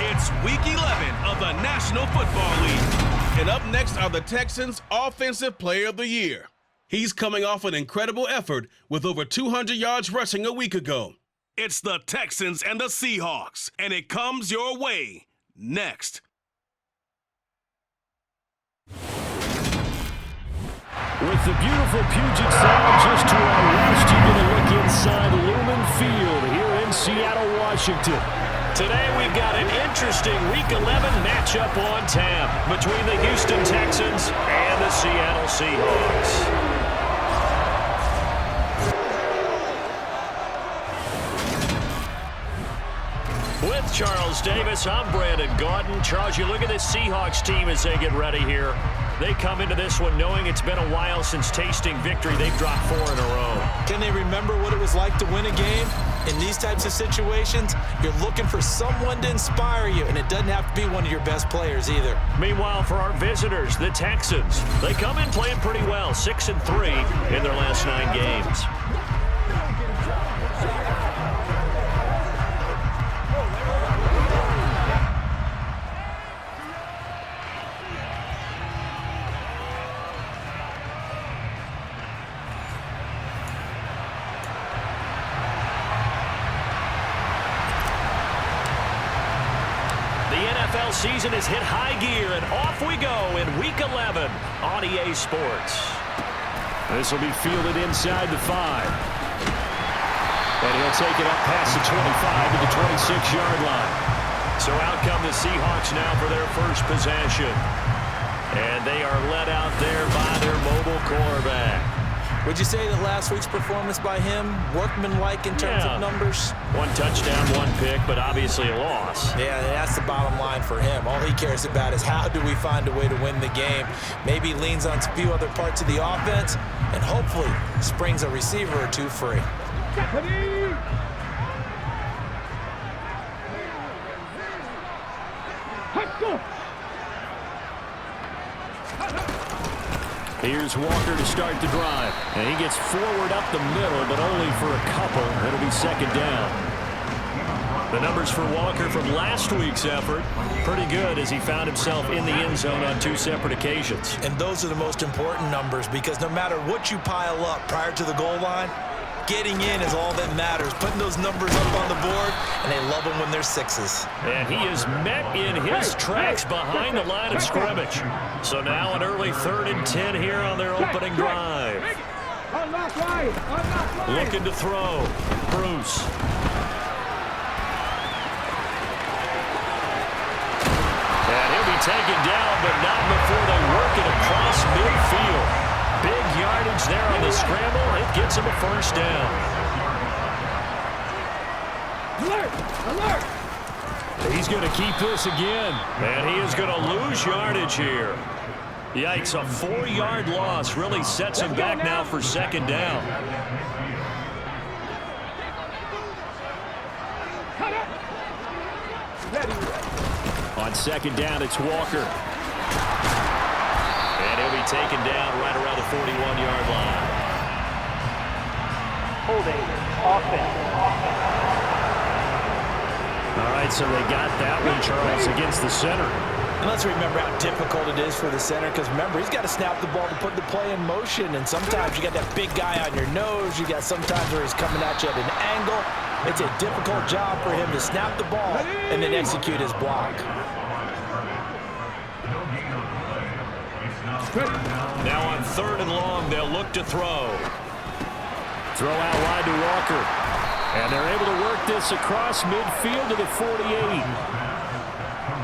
It's Week 11 of the National Football League. And up next are the Texans' Offensive Player of the Year. He's coming off an incredible effort with over 200 yards rushing a week ago. It's the Texans and the Seahawks, and it comes your way next. With the beautiful Puget Sound just to our west, you're going to look inside Lumen Field here in Seattle, Washington. Today we've got an interesting Week 11 matchup on tap between the Houston Texans and the Seattle Seahawks. With Charles Davis, I'm Brandon Gaudin. Charles, you look at this Seahawks team as they get ready here. They come into this one knowing it's been a while since tasting victory. They've dropped 4 in a row. Can they remember what it was like to win a game? In these types of situations, you're looking for someone to inspire you, and it doesn't have to be one of your best players either. Meanwhile, for our visitors, the Texans, they come in playing pretty well, 6-3 in their last 9 games. Season has hit high gear, and off we go in Week 11 on EA Sports. This will be fielded inside the 5. And he'll take it up past the 25 to the 26-yard line. So out come the Seahawks now for their first possession. And they are led out there by their mobile quarterback. Would you say that last week's performance by him, workmanlike in terms of numbers? 1 touchdown, 1 pick, but obviously a loss. Yeah, that's the bottom line for him. All he cares about is how do we find a way to win the game. Maybe leans on a few other parts of the offense, and hopefully springs a receiver or 2 free. Here's Walker to start the drive. And he gets forward up the middle, but only for a couple. It'll be second down. The numbers for Walker from last week's effort, pretty good as he found himself in the end zone on 2 separate occasions. And those are the most important numbers because no matter what you pile up prior to the goal line, getting in is all that matters. Putting those numbers up on the board, and they love them when they're 6s. And he is met in his tracks behind the line of scrimmage. So now an early 3rd and 10 here on their opening drive. Looking to throw. Bruce. And he'll be taken down, but not before they work it across midfield. Big yardage there on the scramble. It gets him a first down. Alert! Alert! He's going to keep this again. And he is going to lose yardage here. Yikes, a 4-yard loss really sets him back now for second down. On second down, it's Walker. And he'll be taken down right around the 41-yard line. Holding. Offense. All right, so they got that one, Charles, against the center. And let's remember how difficult it is for the center because, remember, he's got to snap the ball to put the play in motion. And sometimes you got that big guy on your nose. You got sometimes where he's coming at you at an angle. It's a difficult job for him to snap the ball and then execute his block. Now on 3rd and long, they'll look to throw. Throw out wide to Walker. And they're able to work this across midfield to the 48.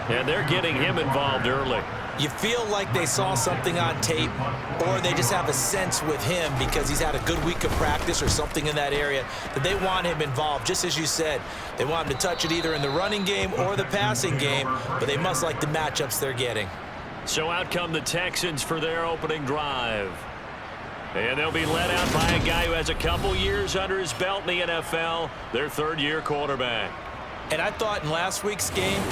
And they're getting him involved early. You feel like they saw something on tape, or they just have a sense with him because he's had a good week of practice or something in that area that they want him involved. Just as you said, they want him to touch it either in the running game or the passing game, but they must like the matchups they're getting. So out come the Texans for their opening drive. And they'll be led out by a guy who has a couple years under his belt in the NFL, their 3rd-year quarterback. And I thought in last week's game,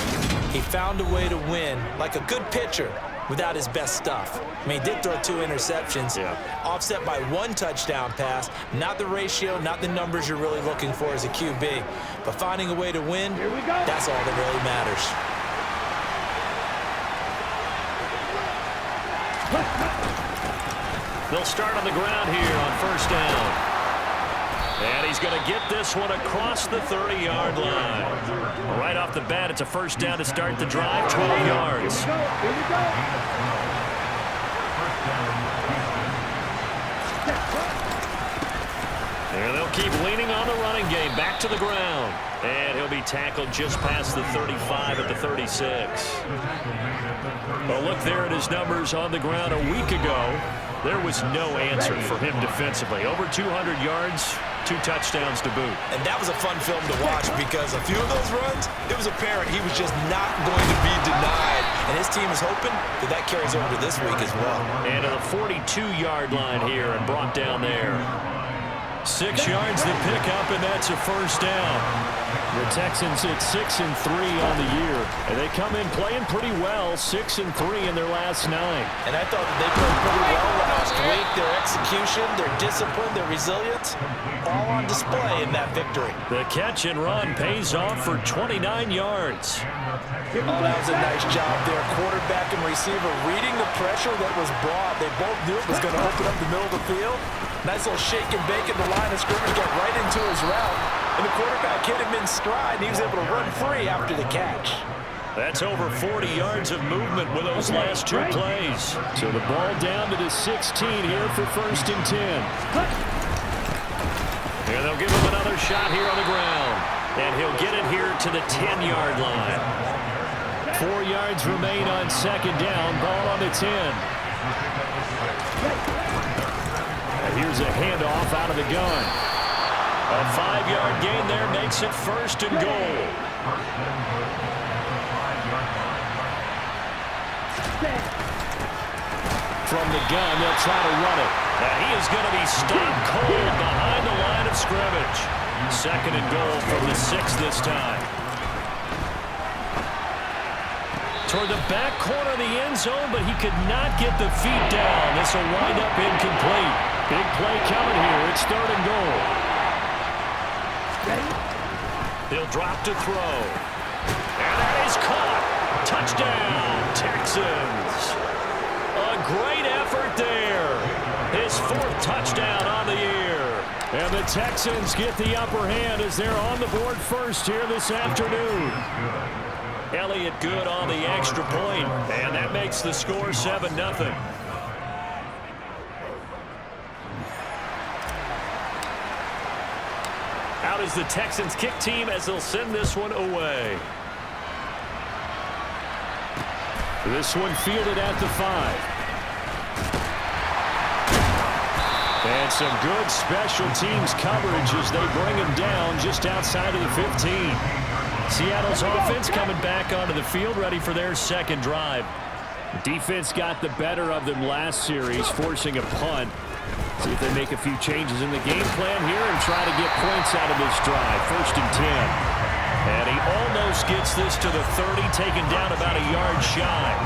he found a way to win like a good pitcher without his best stuff. I mean, he did throw 2 interceptions, offset by 1 touchdown pass. Not the ratio, not the numbers you're really looking for as a QB. But finding a way to win, that's all that really matters. They'll start on the ground here on 1st down. And he's going to get this one across the 30-yard line. Right off the bat, it's a 1st down to start the drive, 12 yards. Here we go. And they'll keep leaning on the running game. Back to the ground. And he'll be tackled just past the 35 at the 36. Well, look there at his numbers on the ground a week ago. There was no answer for him defensively. Over 200 yards, 2 touchdowns to boot. And that was a fun film to watch because a few of those runs, it was apparent he was just not going to be denied. And his team is hoping that that carries over to this week as well. And to the 42-yard line here and brought down there. 6 yards to pick up, and that's a 1st down. The Texans at 6-3 on the year, and they come in playing pretty well, 6-3 in their last 9. And I thought that they played pretty well last week. Their execution, their discipline, their resilience, all on display in that victory. The catch and run pays off for 29 yards. Oh, that was a nice job there. Quarterback and receiver reading the pressure that was brought. They both knew it was going to open up the middle of the field. Nice little shake and bake in the line of scrimmage, got right into his route. And the quarterback hit him in stride, and he was able to run free after the catch. That's over 40 yards of movement with those last 2 plays. So the ball down to the 16 here for 1st and 10. And they'll give him another shot here on the ground. And he'll get it here to the 10-yard line. 4 yards remain on 2nd down. Ball on the 10. And here's a handoff out of the gun. A 5-yard gain there makes it 1st and goal. From the gun, they'll try to run it. And he is going to be stopped cold behind the line of scrimmage. 2nd and goal from the 6 this time. Toward the back corner of the end zone, but he could not get the feet down. This will wind up incomplete. Big play coming here. It's 3rd and goal. He'll drop to throw. And that is caught. Touchdown, Texans. A great effort there. His 4th touchdown on the year. And the Texans get the upper hand as they're on the board first here this afternoon. Elliott good on the extra point, and that makes the score 7-0. Out is the Texans kick team as they'll send this one away. This one fielded at the 5. And some good special teams coverage as they bring him down just outside of the 15. Seattle's offense coming back onto the field, ready for their 2nd drive. The defense got the better of them last series, forcing a punt. See if they make a few changes in the game plan here and try to get points out of this drive. 1st and 10. And he almost gets this to the 30, taken down about a yard shy.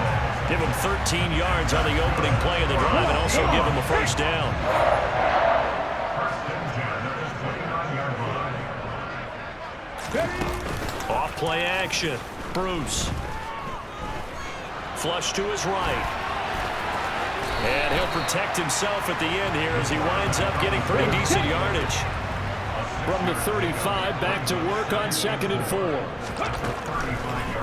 Give him 13 yards on the opening play of the drive and also give him a 1st down. Off play action. Bruce. Flush to his right. And he'll protect himself at the end here as he winds up getting pretty decent yardage. From the 35, back to work on 2nd and 4.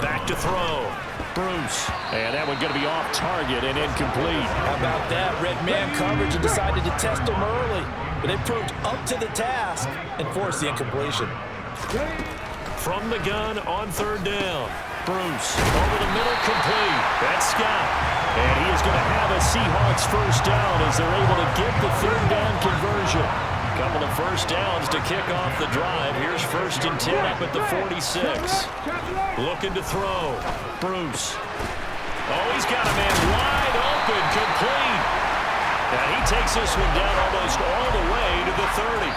Back to throw. Bruce. And that one going to be off target and incomplete. How about that? Red man coverage and decided to test him early. But they proved up to the task and forced the incompletion. From the gun on 3rd down. Bruce over the middle, complete. That's Scott. And he is going to have a Seahawks first down as they're able to get the 3rd down conversion. Couple of first downs to kick off the drive. Here's 1st and 10 up at the 46. Looking to throw. Bruce. Oh, he's got a man wide open, complete. And he takes this one down almost all the way to the 30.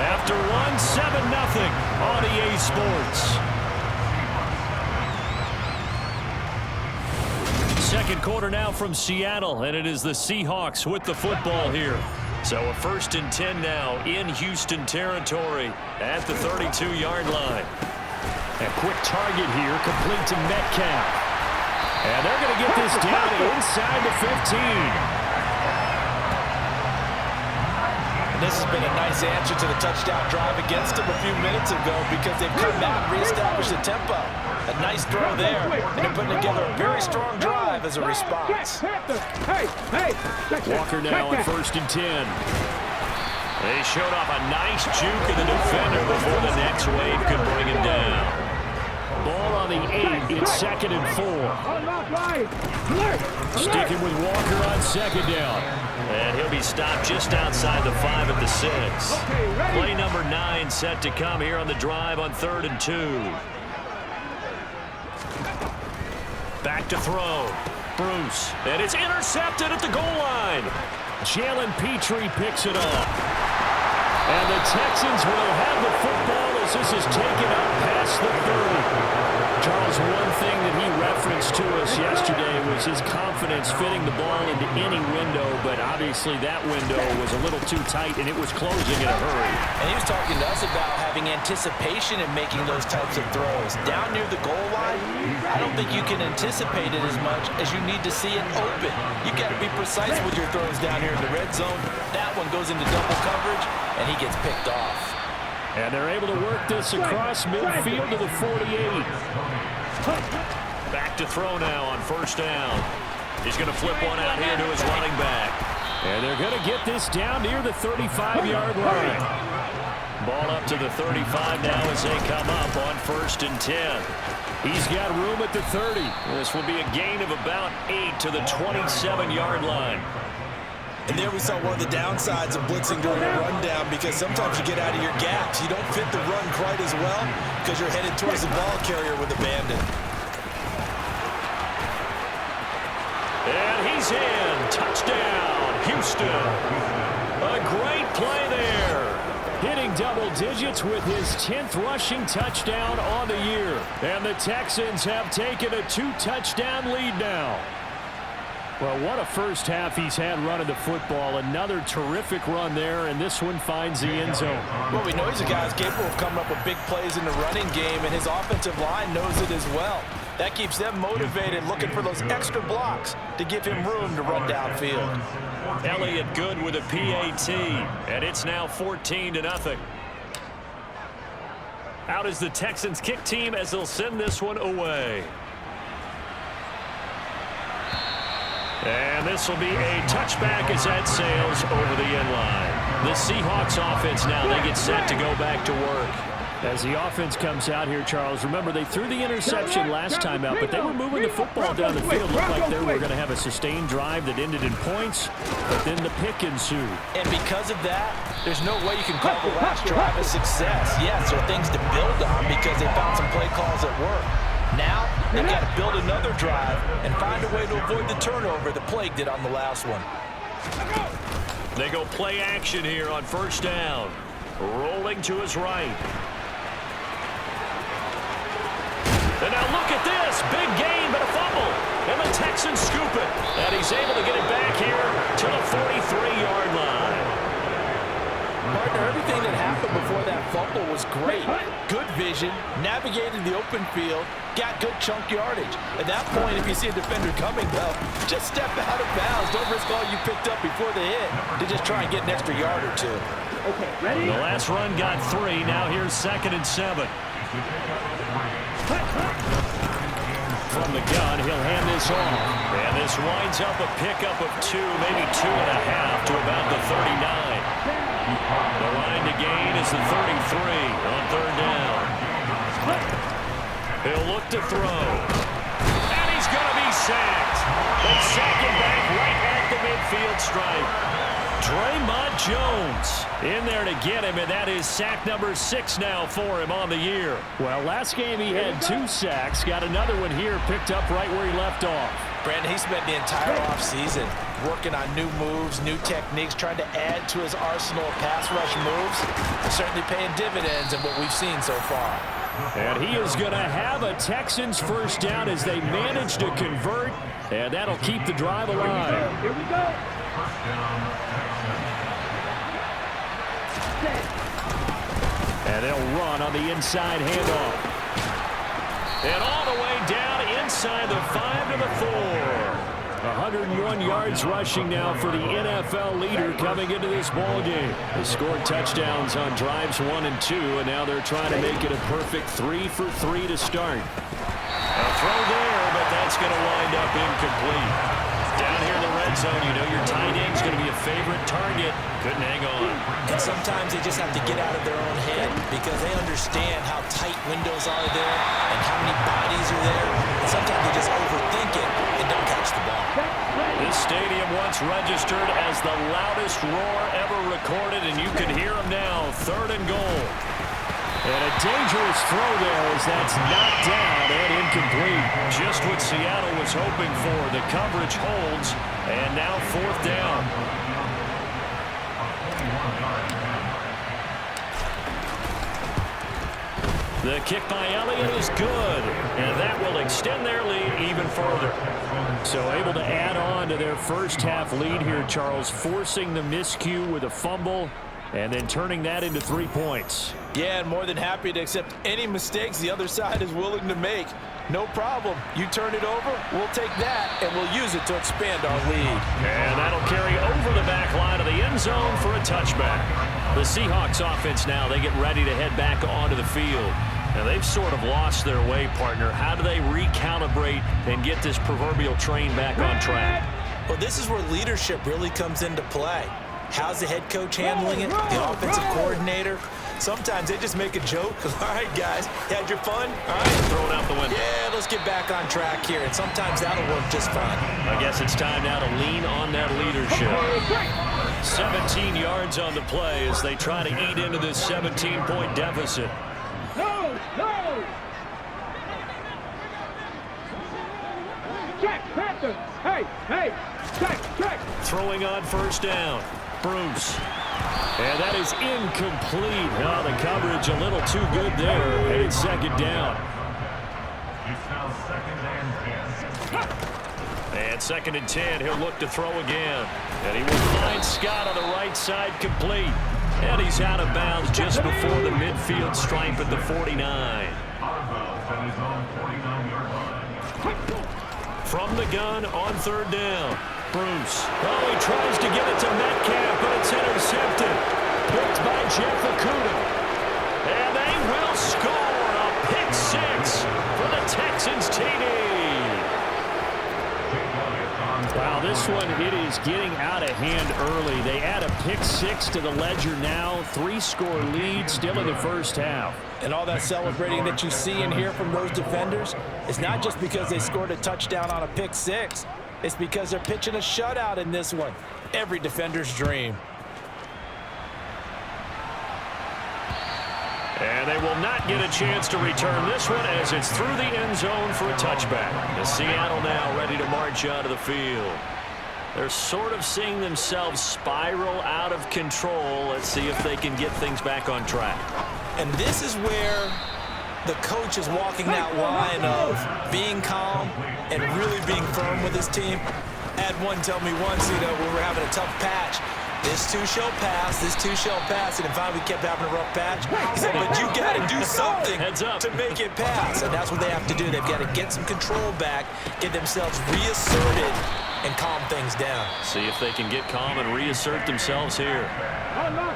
After one, 7-0 on EA Sports. Second quarter now from Seattle, and it is the Seahawks with the football here. So a 1st and 10 now in Houston territory at the 32-yard line. A quick target here, complete to Metcalf. And they're going to get this down inside the 15. And this has been a nice answer to the touchdown drive against them a few minutes ago because they've come out and reestablished the tempo. A nice throw there, and they're putting together a very strong drive as a response. Walker now on 1st and 10. They showed off a nice juke of the defender before the next wave could bring him down. Ball on the 8. It's 2nd and 4. Sticking with Walker on 2nd down. And he'll be stopped just outside the 5 at the 6. Play number 9 set to come here on the drive on 3rd and 2. Back to throw. Bruce. And it's intercepted at the goal line. Jalen Petrie picks it up. And the Texans will have the football as this is taken up past the 30. Charles, one thing that he referenced to us yesterday was his confidence fitting the ball into any window, but obviously that window was a little too tight and it was closing in a hurry. And he was talking to us about having anticipation in making those types of throws. Down near the goal line, I don't think you can anticipate it as much as you need to see it open. You've got to be precise with your throws down here in the red zone. That one goes into double coverage, and he gets picked off. And they're able to work this across midfield to the 48. Back to throw now on 1st down. He's going to flip one out here to his running back. And they're going to get this down near the 35-yard line. Ball up to the 35 now as they come up on 1st and 10. He's got room at the 30. This will be a gain of about 8 to the 27-yard line. And there we saw one of the downsides of blitzing during a rundown because sometimes you get out of your gaps. You don't fit the run quite as well because you're headed towards the ball carrier with a bandit. And he's in. Touchdown, Houston. A great play there. Hitting double digits with his 10th rushing touchdown on the year. And the Texans have taken a 2-touchdown lead now. Well, what a first half he's had running the football. Another terrific run there, and this one finds the end zone. Well, we know he's a guy who's capable of coming up with big plays in the running game, and his offensive line knows it as well. That keeps them motivated, looking for those extra blocks to give him room to run downfield. Elliott good with a PAT, and it's now 14-0. Out is the Texans kick team as they'll send this one away. And this will be a touchback as that sails over the end line. The Seahawks offense now, they get set to go back to work. As the offense comes out here, Charles, remember they threw the interception last time out, but they were moving the football down the field. Looked like they were going to have a sustained drive that ended in points, but then the pick ensued. And because of that, there's no way you can call the last drive a success. Yes, there are things to build on because they found some play calls that work. Now, they've got to build another drive and find a way to avoid the turnover that plagued it on the last one. They go play action here on 1st down. Rolling to his right. And now look at this. Big gain, but a fumble. And the Texans scoop it. And he's able to get it back here to the 43-yard line. Partner, everything that happened before that fumble was great. Good vision, navigated the open field, got good chunk yardage. At that point, if you see a defender coming, though, just step out of bounds. Don't risk all you picked up before the hit to just try and get an extra yard or two. Okay, ready? The last run got 3. Now here's 2nd and 7. From the gun, he'll hand this off. And this winds up a pickup of 2, maybe 2.5 to about the 39. The line to gain is the 33 on 3rd down. He'll look to throw. And he's going to be sacked. They sack him back right at the midfield stripe. Draymond Jones in there to get him, and that is sack number 6 now for him on the year. Well, last game he had 2 sacks. Got another one here, picked up right where he left off. Brandon, he spent the entire offseason working on new moves, new techniques, trying to add to his arsenal of pass rush moves. They're certainly paying dividends in what we've seen so far. And he is going to have a Texans first down as they manage to convert, and that'll keep the drive alive. Here we go. And they'll run on the inside handoff. And all the way down inside the 5 to the 4. 101 yards rushing now for the NFL leader coming into this ball game. They scored touchdowns on drives 1 and 2, and now they're trying to make it a perfect 3 for 3 to start. A throw there, but that's going to wind up incomplete. Down here in the red zone, you know your tight end's going to be a favorite target. Couldn't hang on. And sometimes they just have to get out of their own head because they understand how tight windows are there and how many bodies are there. And sometimes they just overthink it and don't catch the ball. This stadium once registered as the loudest roar ever recorded, and you can hear them now. 3rd and goal. And a dangerous throw there as that's knocked down and incomplete. Just what Seattle was hoping for. The coverage holds, and now 4th down. The kick by Elliott is good, and that will extend their lead even further. So able to add on to their first half lead here, Charles, forcing the miscue with a fumble and then turning that into 3 points. Yeah, and more than happy to accept any mistakes the other side is willing to make. No problem. You turn it over, we'll take that, and we'll use it to expand our lead. And that'll carry over the back line of the end zone for a touchback. The Seahawks offense now, they get ready to head back onto the field. Now, they've sort of lost their way, partner. How do they recalibrate and get this proverbial train back on track? Well, this is where leadership really comes into play. How's the head coach handling it? The offensive coordinator? Sometimes they just make a joke. All right, guys, you had your fun? All right. Throw it out the window. Yeah, let's get back on track here. And sometimes that'll work just fine. I guess it's time now to lean on that leadership. 17 yards on the play as they try to eat into this 17-point deficit. No, no. Check, Panthers. Hey, check. Throwing on 1st down. Bruce. And that is incomplete. Oh, the coverage a little too good there. And it's 2nd down. And 2nd and 10. He'll look to throw again. And he will find Scott on the right side complete. And he's out of bounds just before the midfield stripe at the 49. From the gun on 3rd down. Bruce. Oh, he tries to get it to Metcalf, but it's intercepted. Picked by Jeff Okudah. And they will score a pick 6 for the Texans TD. Wow, this one, it is getting out of hand early. They add a pick 6 to the ledger now. 3-score lead still in the first half. And all that celebrating that you see and hear from those defenders is not just because they scored a touchdown on a pick 6. It's because they're pitching a shutout in this one. Every defender's dream. And they will not get a chance to return this one as it's through the end zone for a touchback. The Seattle now ready to march out of the field. They're sort of seeing themselves spiral out of control. Let's see if they can get things back on track. And this is where the coach is walking that line of being calm and really being firm with his team. I had one tell me once, when we were having a tough patch, this too shall pass, and finally we kept having a rough patch. He said, but you got to do something to make it pass. And that's what they have to do. They've got to get some control back, get themselves reasserted, and calm things down. See if they can get calm and reassert themselves here.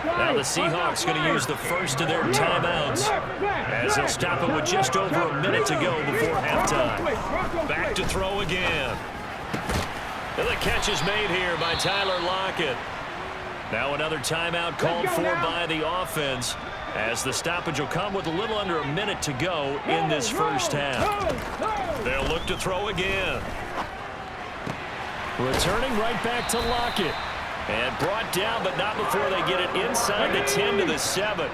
Now the Seahawks going to use the first of their timeouts as they'll stop it with just over a minute to go before halftime. Back to throw again. And the catch is made here by Tyler Lockett. Now another timeout called for by the offense as the stoppage will come with a little under a minute to go in this first half. They'll look to throw again. Returning right back to Lockett. And brought down, but not before they get it inside the 10 to the 7.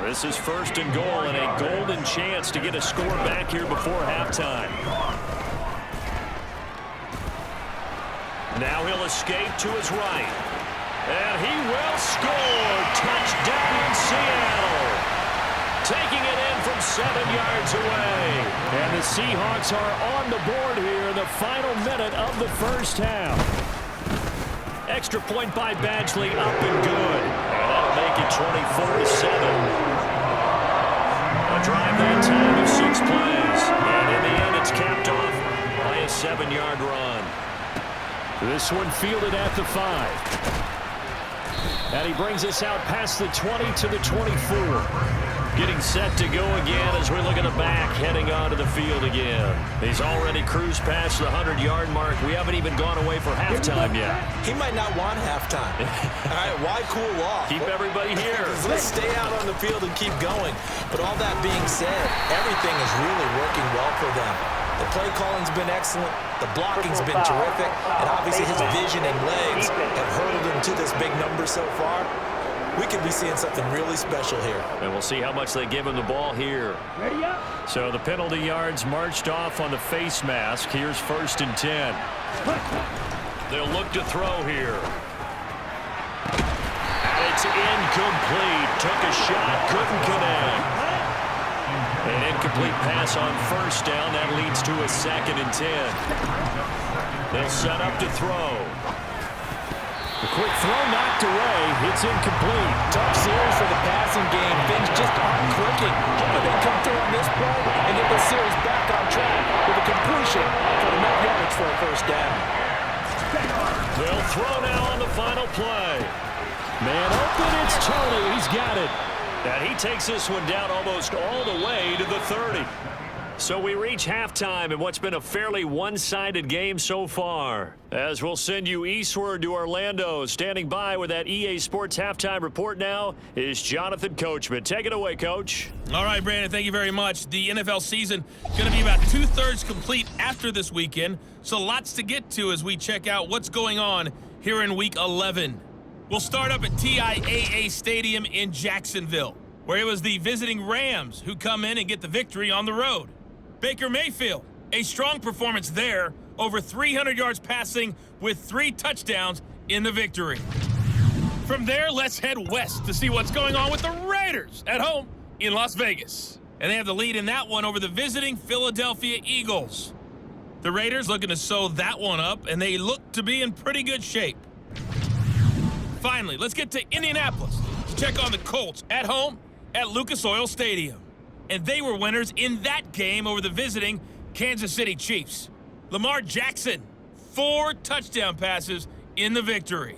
This is first and goal and a golden chance to get a score back here before halftime. Now he'll escape to his right. And he will score. Touchdown, Seattle. Taking it in from 7 yards away. And the Seahawks are on the board here in the final minute of the first half. Extra point by Badgley, up and good. And that'll make it 24-7. A drive that time of 6 plays. And in the end, it's capped off by a 7-yard run. This one fielded at the 5. And he brings us out past the 20 to the 24. Getting set to go again as we look at the back, heading onto the field again. He's already cruised past the 100-yard mark. We haven't even gone away for halftime yet. He might not want halftime. All right, why cool off? Keep everybody here. Let's stay out on the field and keep going. But all that being said, everything is really working well for them. The play calling's been excellent. The blocking's been terrific. And obviously his vision and legs have hurtled him to this big number so far. We could be seeing something really special here. And we'll see how much they give him the ball here. Ready up. So the penalty yards marched off on the face mask. Here's first and 10. They'll look to throw here. And it's incomplete. Took a shot, couldn't connect. An incomplete pass on first down. That leads to a 2nd and 10. They'll set up to throw. The quick throw knocked away. It's incomplete. Tough series for the passing game. Things just aren't clicking. Hoping they come through on this play and get the series back on track with a completion for enough yards for a first down. They'll throw now on the final play. Man open, it's Tony. He's got it. And he takes this one down almost all the way to the 30. So we reach halftime in what's been a fairly one-sided game so far. As we'll send you eastward to Orlando. Standing by with that EA Sports halftime report now is Jonathan Coachman. Take it away, Coach. All right, Brandon, thank you very much. The NFL season going to be about 2/3 complete after this weekend, so lots to get to as we check out what's going on here in Week 11. We'll start up at TIAA Stadium in Jacksonville, where it was the visiting Rams who come in and get the victory on the road. Baker Mayfield, a strong performance there, over 300 yards passing with 3 touchdowns in the victory. From there, let's head west to see what's going on with the Raiders at home in Las Vegas. And they have the lead in that one over the visiting Philadelphia Eagles. The Raiders looking to sew that one up, and they look to be in pretty good shape. Finally, let's get to Indianapolis to check on the Colts at home at Lucas Oil Stadium. And they were winners in that game over the visiting Kansas City Chiefs. Lamar Jackson, 4 touchdown passes in the victory.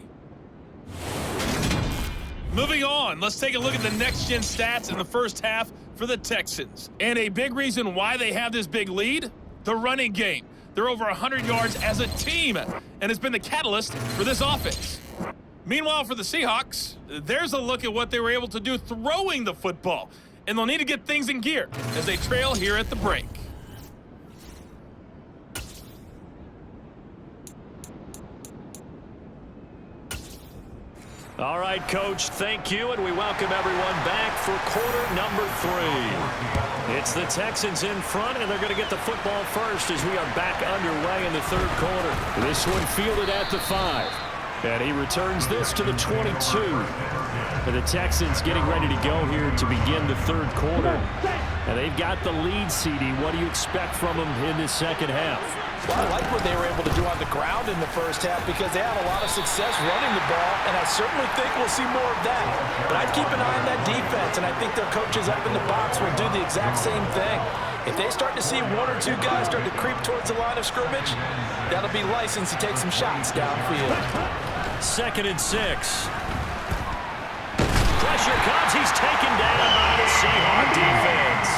Moving on, let's take a look at the next-gen stats in the first half for the Texans. And a big reason why they have this big lead, the running game. They're over 100 yards as a team, and it's been the catalyst for this offense. Meanwhile, for the Seahawks, there's a look at what they were able to do throwing the football. And they'll need to get things in gear as they trail here at the break. All right, Coach, thank you, and we welcome everyone back for quarter number 3. It's the Texans in front, and they're going to get the football first as we are back underway in the third quarter. This one fielded at the 5. And he returns this to the 22. And the Texans getting ready to go here to begin the third quarter. And they've got the lead, CD. What do you expect from them in this second half? Well, I like what they were able to do on the ground in the first half because they had a lot of success running the ball, and I certainly think we'll see more of that. But I'd keep an eye on that defense, and I think their coaches up in the box will do the exact same thing. If they start to see one or two guys start to creep towards the line of scrimmage, that'll be license to take some shots downfield. 2nd and 6. Pressure comes. He's taken down by the Seahawk defense.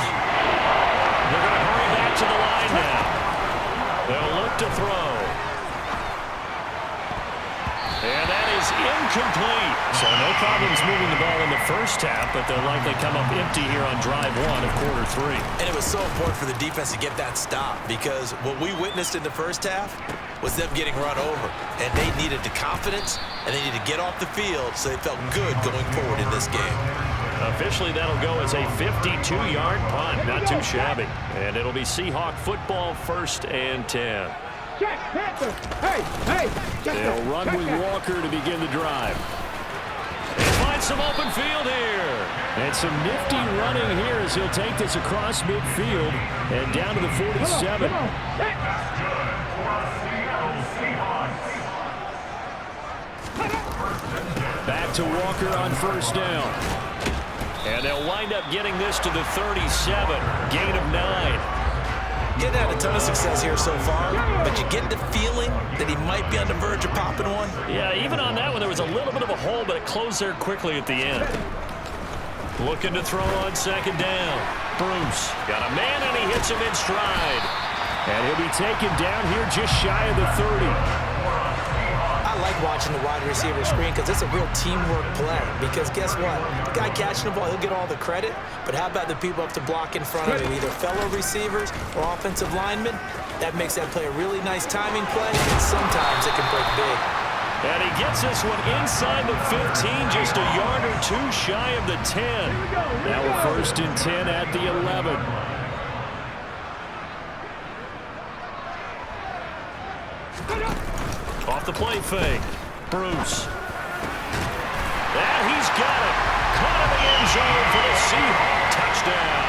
They're going to hurry back to the line now. They'll look to throw. And that is incomplete. So no problems moving the ball in the first half, but they'll likely come up empty here on drive 1 of quarter 3. And it was so important for the defense to get that stop because what we witnessed in the first half was them getting run over. And they needed the confidence, and they needed to get off the field so they felt good going forward in this game. Officially, that'll go as a 52-yard punt. Not too shabby. And it'll be Seahawk football, 1st and 10. Check, Panther. Hey, hey. Check They'll run with Walker to begin the drive. They find some open field here. And some nifty running here as he'll take this across midfield and down to the 47. Come on. Back to Walker on 1st down. And they'll wind up getting this to the 37. Gain of 9. Getting had a ton of success here so far, but you get the feeling that he might be on the verge of popping one. Yeah, even on that one, there was a little bit of a hole, but it closed there quickly at the end. Looking to throw on 2nd down. Bruce got a man, and he hits him in stride. And he'll be taken down here just shy of the 30. I like watching the wide receiver screen because it's a real teamwork play. Because guess what? The guy catching the ball, he'll get all the credit. But how about the people up to block in front of him, either fellow receivers or offensive linemen? That makes that play a really nice timing play, and sometimes it can break big. And he gets this one inside the 15, just a yard or two shy of the 10. Now we're 1st and 10 at the 11. Off the play fake. Bruce. And he's got it. Caught in the end zone for the Seahawks touchdown.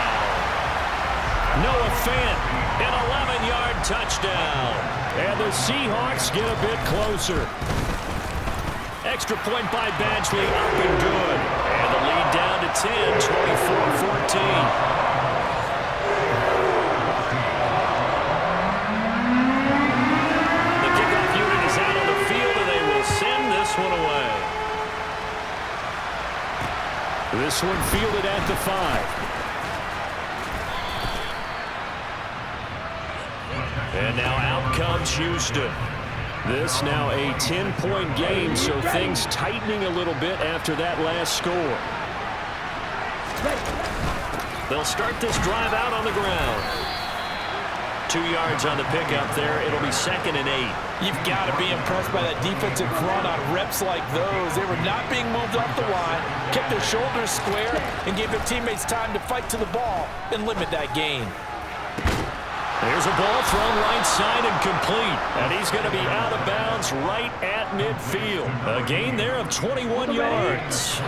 Noah Fant, an 11-yard touchdown. And the Seahawks get a bit closer. Extra point by Badgley, up and good. And the lead down to 10, 24-14. One away. This one fielded at the 5. And now out comes Houston. This now a 10-point game, so things tightening a little bit after that last score. They'll start this drive out on the ground. 2 yards on the pickup there. It'll be 2nd and 8. You've got to be impressed by that defensive front on reps like those. They were not being moved off the line, kept their shoulders square, and gave their teammates time to fight to the ball and limit that gain. There's a ball thrown right side and complete. And he's going to be out of bounds right at midfield. A gain there of 21 yards.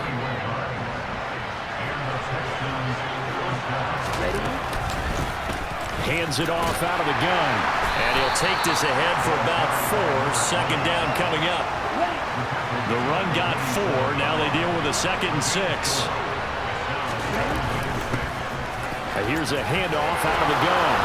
Hands it off out of the gun. And he'll take this ahead for about 4. 2nd down coming up. The run got 4. Now they deal with a 2nd and 6. And here's a handoff out of the gun.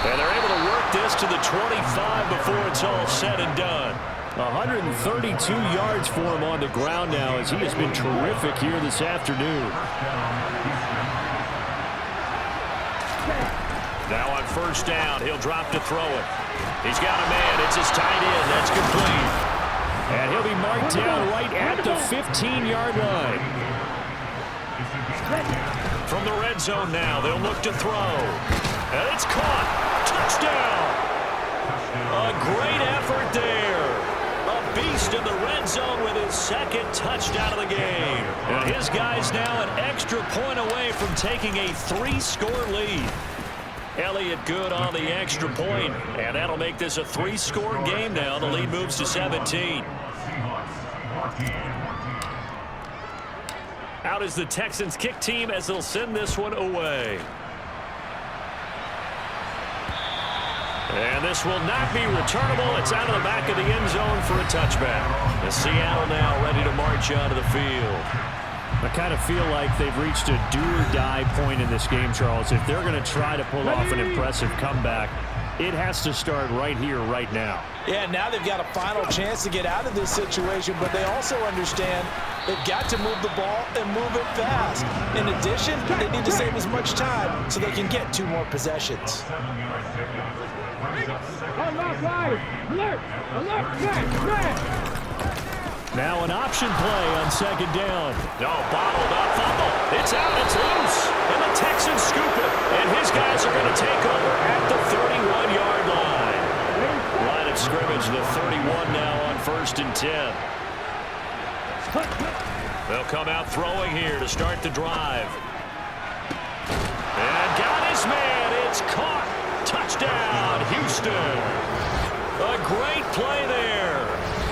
And they're able to work this to the 25 before it's all said and done. 132 yards for him on the ground now as he has been terrific here this afternoon. Now on 1st down, he'll drop to throw it. He's got a man. It's his tight end. That's complete. And he'll be marked down right at the 15-yard line. From the red zone now, they'll look to throw. And it's caught. Touchdown. A great effort there. A beast in the red zone with his 2nd touchdown of the game. And his guy's now an extra point away from taking a 3-score lead. Elliott good on the extra point, and that'll make this a 3-score game now. The lead moves to 17. Out is the Texans kick team as they'll send this one away. And this will not be returnable. It's out of the back of the end zone for a touchback. The Seattle now ready to march out of the field. I kind of feel like they've reached a do-or-die point in this game, Charles. If they're going to try to pull off an impressive comeback, it has to start right here, right now. Yeah, now they've got a final chance to get out of this situation, but they also understand they've got to move the ball and move it fast. In addition, they need to save as much time so they can get 2 more possessions. Now an option play on 2nd down. No, bottled up, fumble. It's out, it's loose. And the Texans scoop it. And his guys are going to take over at the 31-yard line. Line of scrimmage, the 31 now on 1st and 10. They'll come out throwing here to start the drive. And got his man. It's caught. Touchdown, Houston. A great play there.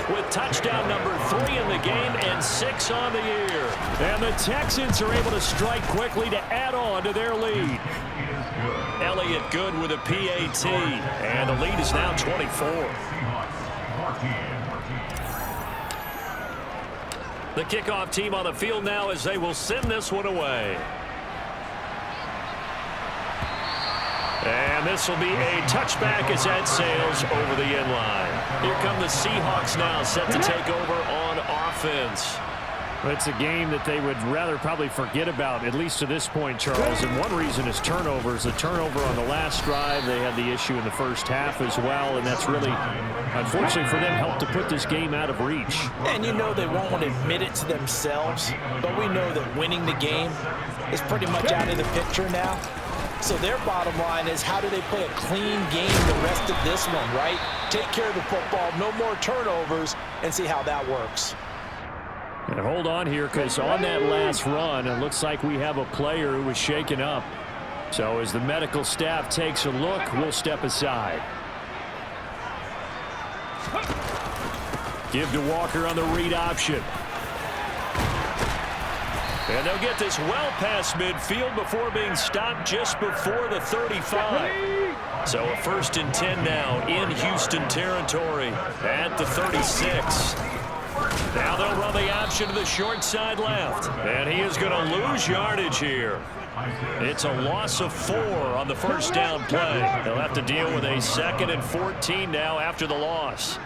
With touchdown number 3 in the game and 6 on the year. And the Texans are able to strike quickly to add on to their lead. Elliott good with a PAT. And the lead is now 24. The kickoff team on the field now as they will send this one away. And this will be a touchback as that sails over the end line. Here come the Seahawks now, set to take over on offense. It's a game that they would rather probably forget about, at least to this point, Charles. And one reason is turnovers. The turnover on the last drive, they had the issue in the first half as well. And that's really, unfortunately for them, helped to put this game out of reach. And you know they won't want to admit it to themselves, but we know that winning the game is pretty much out of the picture now. So their bottom line is, how do they play a clean game the rest of this one, right? Take care of the football, no more turnovers, and see how that works. And hold on here, because on that last run, it looks like we have a player who was shaken up. So as the medical staff takes a look, we'll step aside. Give to Walker on the read option. And they'll get this well past midfield before being stopped just before the 35. So a 1st and 10 now in Houston territory at the 36. Now they'll run the option to the short side left. And he is going to lose yardage here. It's a loss of 4 on the first down play. They'll have to deal with a 2nd and 14 now after the loss.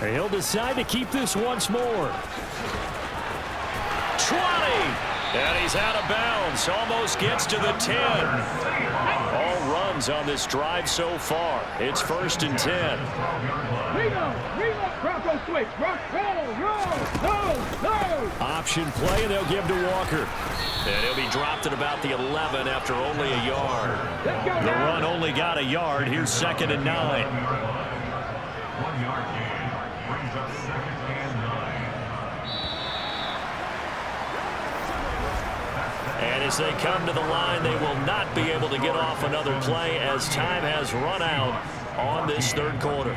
And he'll decide to keep this once more. 20. And he's out of bounds. Almost gets to the 10. All runs on this drive so far. It's 1st and 10. Option play, and they'll give to Walker. And he'll be dropped at about the 11 after only a yard. The run only got a yard. Here's 2nd and 9. And as they come to the line, they will not be able to get off another play as time has run out on this 3rd quarter.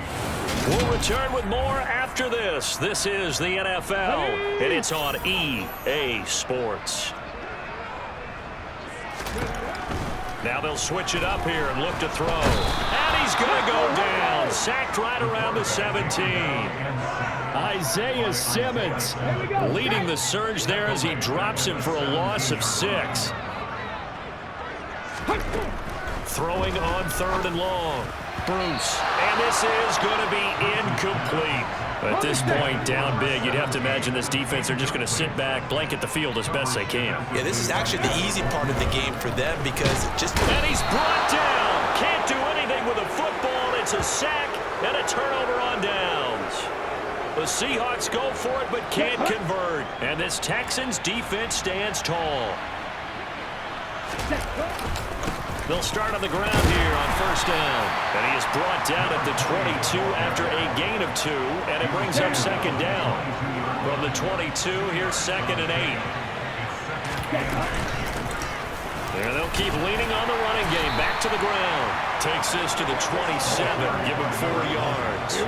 We'll return with more after this. This is the NFL, and it's on EA Sports. Now they'll switch it up here and look to throw. And he's going to go down. Sacked right around the 17. Isaiah Simmons leading the surge there as he drops him for a loss of 6. Throwing on 3rd and long. Bruce. And this is going to be incomplete. At this point, down big, you'd have to imagine this defense are just going to sit back, blanket the field as best they can. Yeah, this is actually the easy part of the game for them because it just... And he's brought down. Can't do anything with a football. It's a sack and a turnover on downs. The Seahawks go for it but can't convert. And this Texans defense stands tall. They'll start on the ground here on 1st down. And he is brought down at the 22 after a gain of 2. And it brings up 2nd down. From the 22, here's 2nd and 8. And they'll keep leaning on the running game. Back to the ground. Takes this to the 27. Give him 4 yards.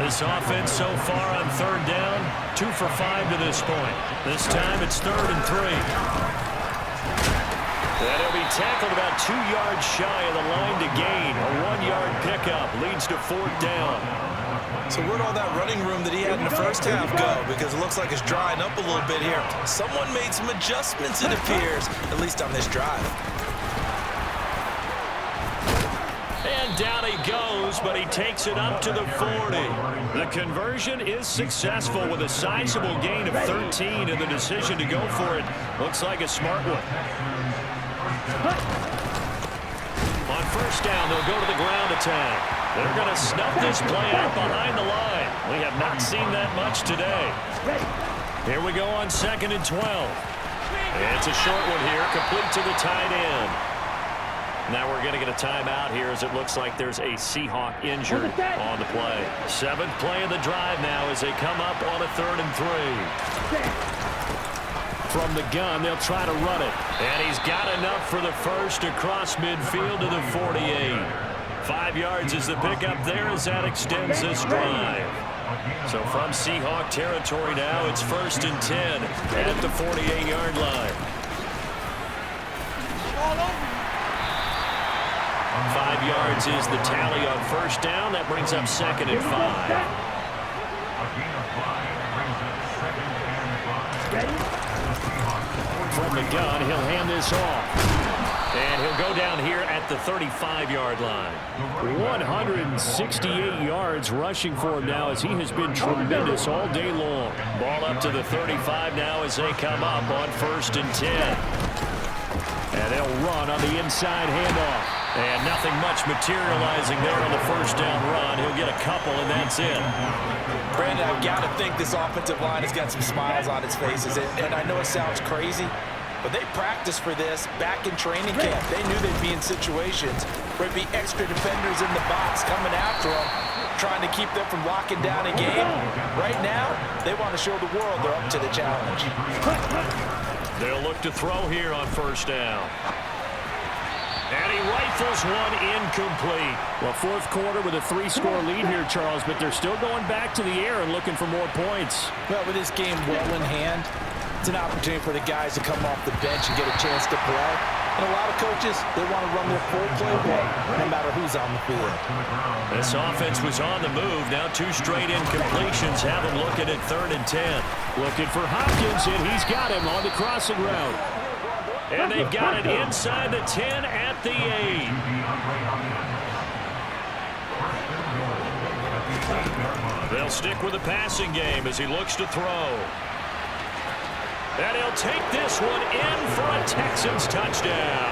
This offense so far on 3rd down, 2 for 5 to this point. This time it's 3rd and 3. And he'll be tackled about 2 yards shy of the line to gain. A 1-yard pickup leads to 4th down. So where'd all that running room that he had in the first half go? Because it looks like it's drying up a little bit here. Someone made some adjustments, it appears, at least on this drive. And down he goes, but he takes it up to the 40. The conversion is successful with a sizable gain of 13, and the decision to go for it looks like a smart one. On first down, they'll go to the ground attack. They're going to snuff this play out behind the line. We have not seen that much today. Here we go on 2nd and 12. It's a short one here, complete to the tight end. Now we're going to get a timeout here as it looks like there's a Seahawk injured on the play. 7th play of the drive now as they come up on a 3rd and 3. From the gun, they'll try to run it. And he's got enough for the first across midfield to the 48. 5 yards is the pickup there as that extends this drive. So from Seahawk territory now, it's 1st and 10 at the 48-yard line. 5 yards is the tally on first down. That brings up 2nd and 5. From the gun, he'll hand this off. And he'll go down here at the 35-yard line. 168 yards rushing for him now as he has been tremendous all day long. Ball up to the 35 now as they come up on 1st and 10. And they'll run on the inside handoff. And nothing much materializing there on the first down run. He'll get a couple, and that's it. Brandon, I've got to think this offensive line has got some smiles on its faces. And I know it sounds crazy, but they practiced for this back in training camp. They knew they'd be in situations where there'd be extra defenders in the box coming after them, trying to keep them from locking down a game. Right now, they want to show the world they're up to the challenge. They'll look to throw here on first down. And he rifles one incomplete. Well, 4th quarter with a 3-score lead here, Charles, but they're still going back to the air and looking for more points. Well, with this game well in hand, it's an opportunity for the guys to come off the bench and get a chance to play. And a lot of coaches, they want to run their full playbook no matter who's on the field. This offense was on the move. Now 2 straight incompletions have them looking at 3rd and 10. Looking for Hopkins, and he's got him on the crossing route. And they've got it inside the 10 at the 8. They'll stick with the passing game as he looks to throw. And he'll take this one in for a Texans touchdown.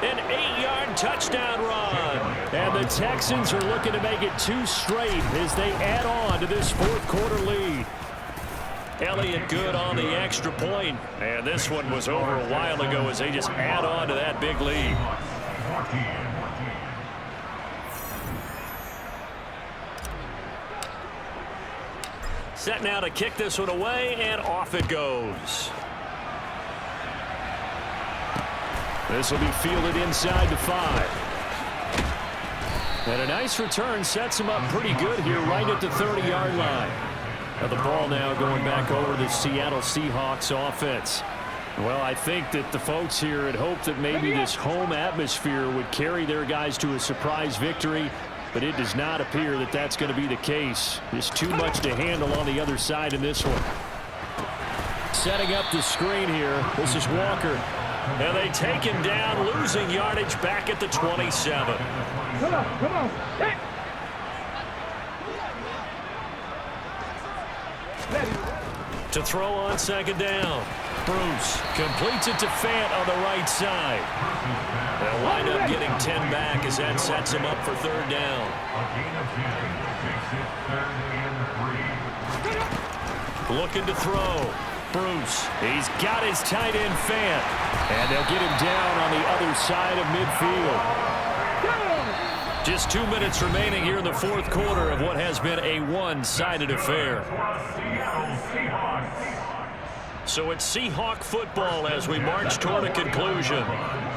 An 8-yard touchdown run. And the Texans are looking to make it 2 straight as they add on to this 4th quarter lead. Elliott good on the extra point. And this one was over a while ago as they just add on to that big lead. Set now to kick this one away, and off it goes. This will be fielded inside the 5. And a nice return sets him up pretty good here right at the 30-yard line. Now the ball now going back over the Seattle Seahawks offense. Well, I think that the folks here had hoped that maybe this home atmosphere would carry their guys to a surprise victory, but it does not appear that that's going to be the case. There's too much to handle on the other side in this one. Setting up the screen here. This is Walker. And they take him down, losing yardage back at the 27. Come on, come on. Hey. To throw on 2nd down. Bruce completes it to Fant on the right side. They'll wind up getting 10 back as that sets him up for 3rd down. Looking to throw. Bruce, he's got his tight end Fant. And they'll get him down on the other side of midfield. Just 2 minutes remaining here in the 4th quarter of what has been a one-sided affair. So it's Seahawk football as we march toward a conclusion.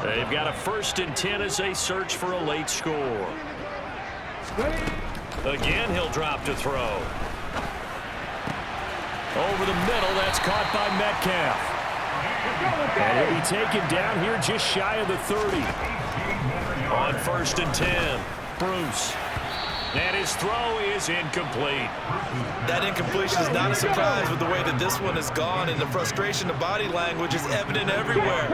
They've got a 1st and 10 as they search for a late score. Again, he'll drop to throw. Over the middle, that's caught by Metcalf. And he'll be taken down here just shy of the 30. On 1st and 10, Bruce. And his throw is incomplete. That incompletion is not a surprise with the way that this one has gone, and the frustration, the body language is evident everywhere.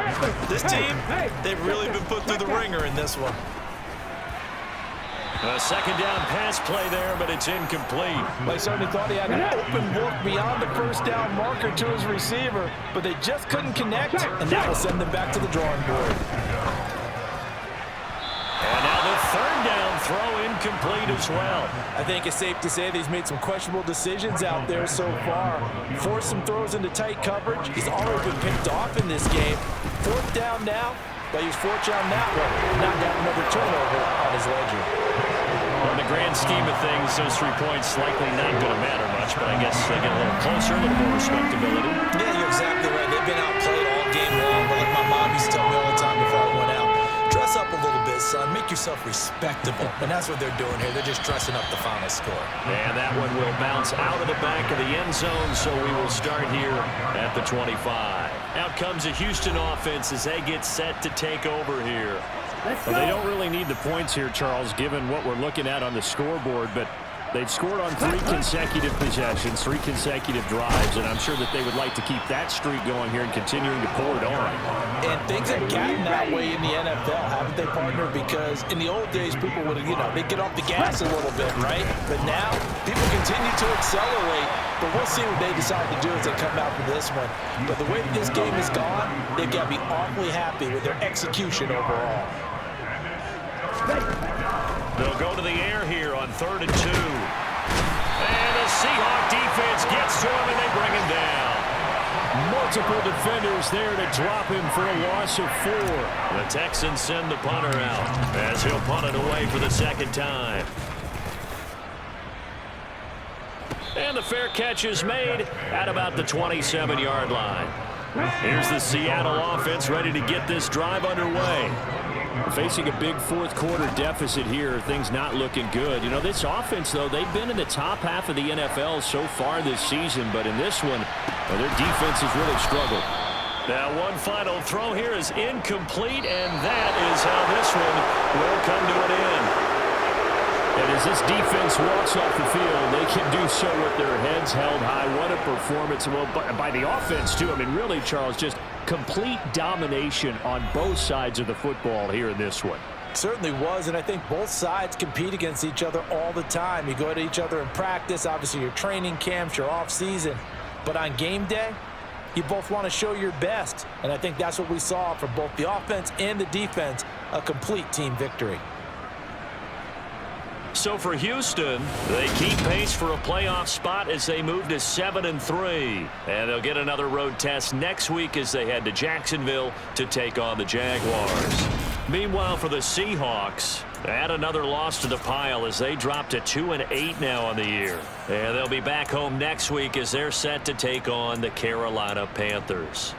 This team, they've really been put through the ringer in this one. A second down pass play there, but it's incomplete. They certainly thought he had an open look beyond the first down marker to his receiver, but they just couldn't connect, and that will send them back to the drawing board. And now the third down throw incomplete as well. I think it's safe to say that he's made some questionable decisions out there so far. Forced some throws into tight coverage. He's already been picked off in this game. 4th down now, but he was fortunate on that one. Not got another turnover on his ledger. In the grand scheme of things, those 3 points likely not going to matter much, but I guess they get a little closer, a little more respectability. Yeah, you're exactly right. They've been outplayed all game long, but like my mom used to tell me all the time before I went out, dress up a little bit, son. Make yourself respectable. And that's what they're doing here. They're just dressing up the final score. And that one will bounce out of the back of the end zone, so we will start here at the 25. Out comes the Houston offense as they get set to take over here. Well, they don't really need the points here, Charles, given what we're looking at on the scoreboard, but they've scored on 3 consecutive possessions, 3 consecutive drives, and I'm sure that they would like to keep that streak going here and continuing to pour it on. And things have gotten that way in the NFL, haven't they, partner? Because in the old days, people would, they'd get off the gas a little bit, right? But now, people continue to accelerate, but we'll see what they decide to do as they come out for this one. But the way that this game has gone, they've got to be awfully happy with their execution overall. They'll go to the air here on 3rd and 2. And the Seahawk defense gets to him, and they bring him down. Multiple defenders there to drop him for a loss of 4. The Texans send the punter out as he'll punt it away for the second time. And the fair catch is made at about the 27-yard line. Here's the Seattle offense ready to get this drive underway. Facing a big 4th quarter deficit here, things not looking good. This offense, though, they've been in the top half of the NFL so far this season, but in this one, their defense has really struggled. Now, one final throw here is incomplete, and that is how this one will come to an end. And as this defense walks off the field, they can do so with their heads held high. What a performance by the offense, too. I mean, really, Charles, just complete domination on both sides of the football here in this one. Certainly was, and I think both sides compete against each other all the time. You go at each other in practice, obviously your training camps, your off-season. But on game day, you both want to show your best. And I think that's what we saw for both the offense and the defense, a complete team victory. So for Houston, they keep pace for a playoff spot as they move to 7-3. And they'll get another road test next week as they head to Jacksonville to take on the Jaguars. Meanwhile, for the Seahawks, add another loss to the pile as they drop to 2-8 now on the year. And they'll be back home next week as they're set to take on the Carolina Panthers.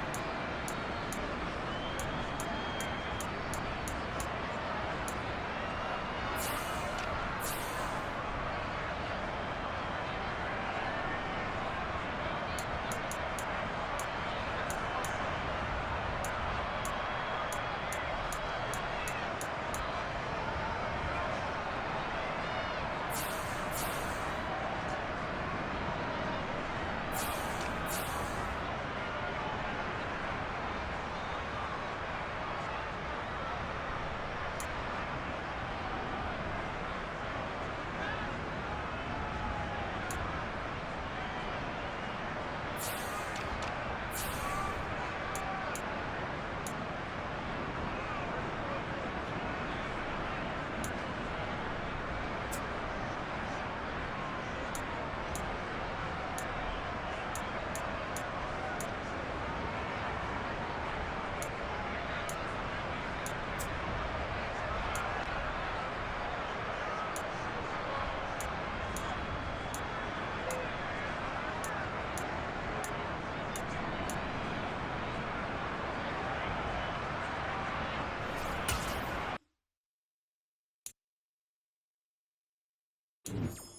you